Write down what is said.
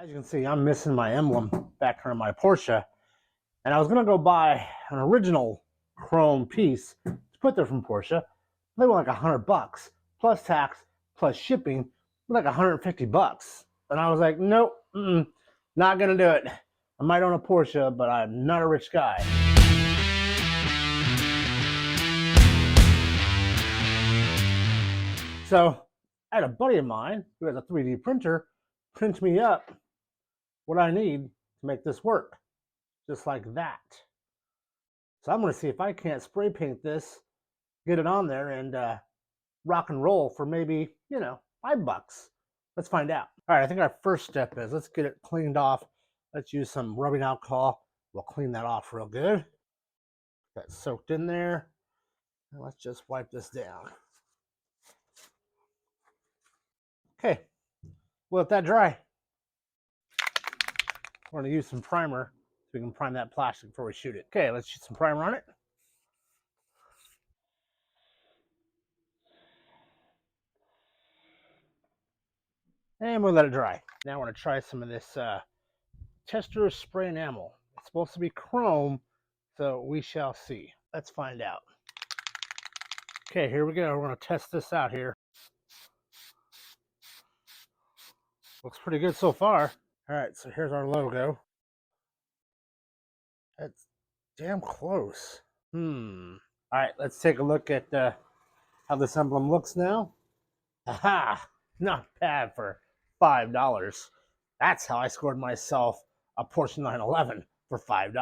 As you can see, I'm missing my emblem back here on my Porsche. And I was going to go buy an original chrome piece to put there from Porsche. They were like $100 plus tax plus shipping, like $150. And I was like, nope, not going to do it. I might own a Porsche, but I'm not a rich guy. So I had a buddy of mine who has a 3D printer print me up what I need to make this work, just like that. So I'm going to see if I can't spray paint this, get it on there, and rock and roll for maybe, $5. Let's find out. All right, I think our first step is let's get it cleaned off. Let's use some rubbing alcohol. We'll clean that off real good. That's soaked in there. And let's just wipe this down. Okay, we'll let that dry. We're going to use some primer so we can prime that plastic before we shoot it. Okay, let's shoot some primer on it. And we'll let it dry. Now I want to try some of this tester spray enamel. It's supposed to be chrome, so we shall see. Let's find out. Okay, here we go. We're going to test this out here. Looks pretty good so far. All right, so here's our logo. That's damn close. All right, let's take a look at how this emblem looks now. Aha! Not bad for $5. That's how I scored myself a Porsche 911 for $5.